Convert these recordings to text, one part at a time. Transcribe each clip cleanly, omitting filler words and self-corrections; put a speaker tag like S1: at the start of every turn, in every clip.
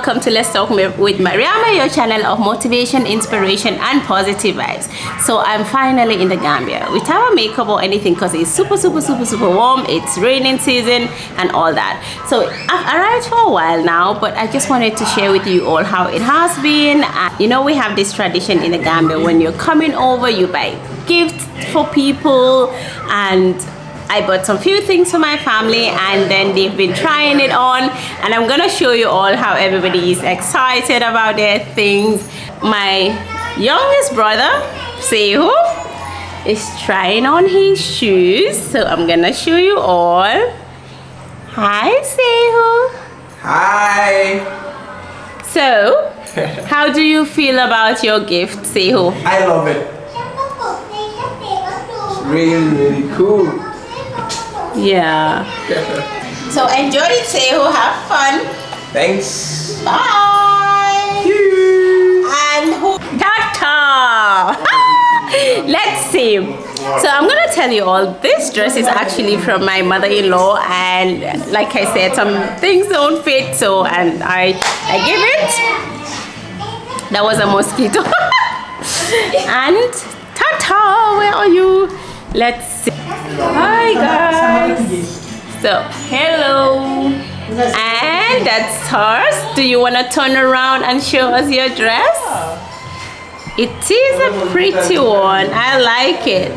S1: welcome to Let's Talk with Mariama, your channel of motivation, inspiration, and positive vibes. So I'm finally in the Gambia without makeup or anything because it's super warm. It's raining season and all that. So I've arrived for a while now, but I just wanted to share with you all how it has been. You know, we have this tradition in the Gambia: when you're coming over, you buy gifts for people, and I bought some few things for my family, and then they've been trying it on, and I'm gonna show you all how everybody is excited about their things. My youngest brother, Sehu, is trying on his shoes, so I'm gonna show you all. Hi, Sehu.
S2: Hi.
S1: So, how do you feel about your gift, Sehu?
S2: I love it. It's really cool.
S1: Yeah. So enjoy it, Sehu. Have fun.
S2: Thanks.
S1: Bye. And who? Tata. Let's see. So I'm gonna tell you all, this dress is actually from my mother-in-law, and like I said, some things don't fit, so and I give it. That was a mosquito. And Tata, where are you? Let's see. Hi guys. So hello. And that's hers. Do you want to turn around and show us your dress? It is a pretty one. I like it.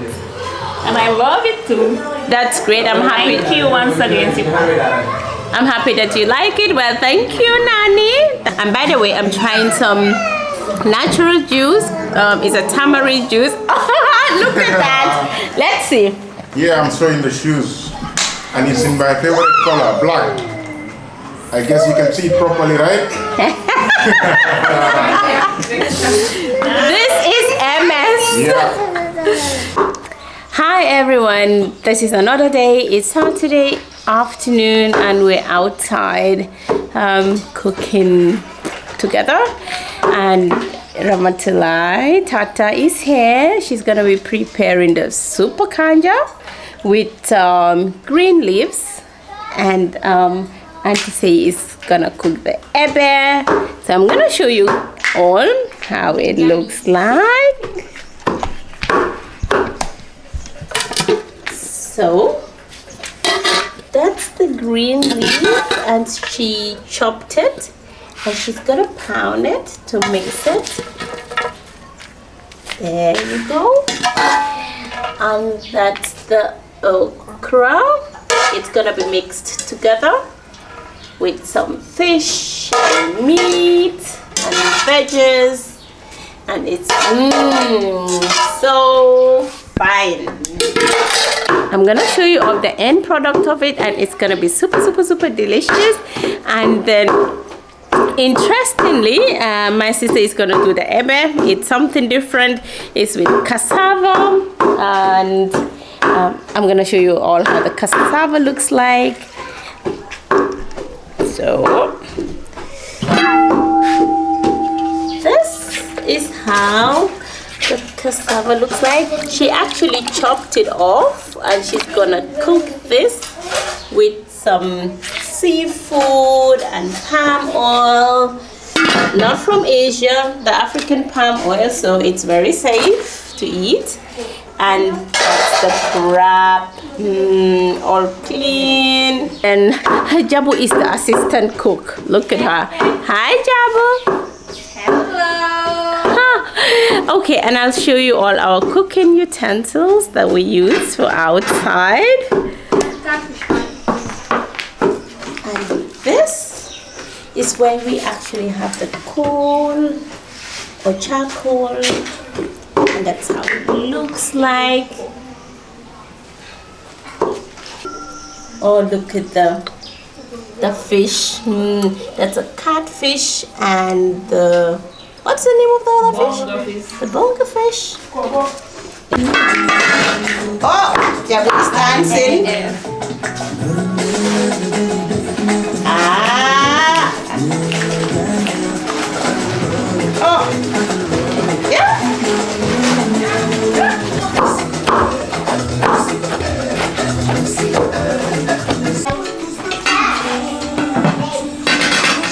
S3: And I love it too.
S1: That's great. I'm happy.
S3: Thank you once again.
S1: I'm happy that you like it. Well, thank you, Nani. And by the way, I'm trying some natural juice. It's a tamarind juice. Look at that. Let's see.
S4: Yeah, I'm showing the shoes, and it's in my favorite color, black. I guess you can see it properly, right?
S1: This is MS.
S4: Yeah.
S1: Hi everyone, this is another day. It's Saturday afternoon and we're outside cooking together, and Ramatulai Tata is here. She's gonna be preparing the super kanja with green leaves, and Auntie Say is gonna cook the ebe. So I'm gonna show you all how it looks like. So that's the green leaf, and she chopped it, and she's gonna pound it to mix it. There you go. And that's the okra. It's gonna be mixed together with some fish and meat and veggies, and it's so fine. I'm gonna show you all the end product of it, and it's gonna be super delicious. And then interestingly, my sister is gonna do the ebe. It's something different. It's with cassava, and I'm gonna show you all how the cassava looks like. So this is how the cassava looks like. She actually chopped it off, and she's gonna cook this with some seafood and palm oil, not from Asia, the African palm oil, so it's very safe to eat. And that's the crab, all clean. And Jabu is the assistant cook. Look at her. Hi Jabu. Hello. Okay, and I'll show you all our cooking utensils that we use for outside. And this is when we actually have the coal or charcoal, and that's how it looks like. Oh, look at the fish. That's a catfish, and the, what's the name of the other fish? The bonga fish. Oh, Jabu is dancing. Ah. Oh. Yeah.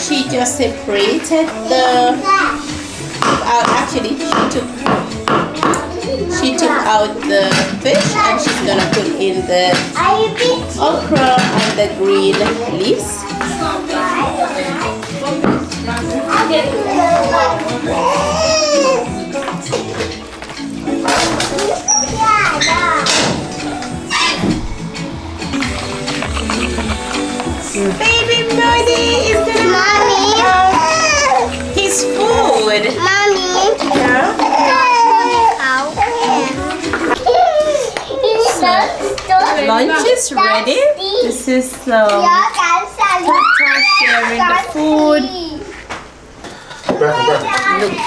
S1: She just separated the actually she took out the fish and she's gonna put in the okra and the green leaves. Baby Buddy is gonna have his food.
S5: Mommy.
S1: Yeah. Lunch is ready. This is Tata sharing the food. Look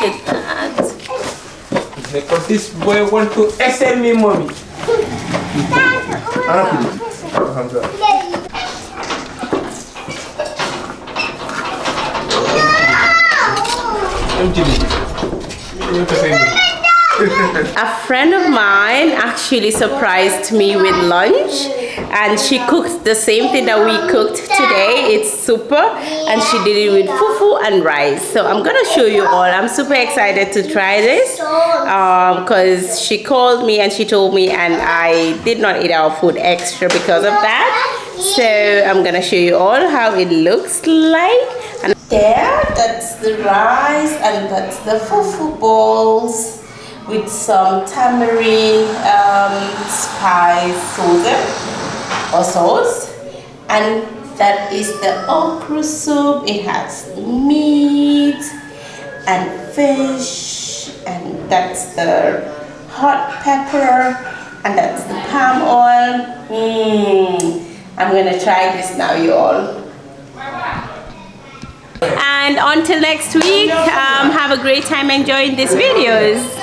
S1: at that.
S2: Because this boy want to SL me, mommy.
S1: A friend of mine actually surprised me with lunch, and she cooked the same thing that we cooked today. It's super, and she did it with fufu and rice. So I'm gonna show you all. I'm super excited to try this because she called me and she told me, and I did not eat our food extra because of that. So I'm gonna show you all how it looks like. And there, that's the rice, and that's the fufu balls with some tamarind spice sauce, and that is the okra soup. It has meat and fish, and that's the hot pepper, and that's the palm oil. I'm gonna try this now, you all. And until next week, have a great time enjoying these videos.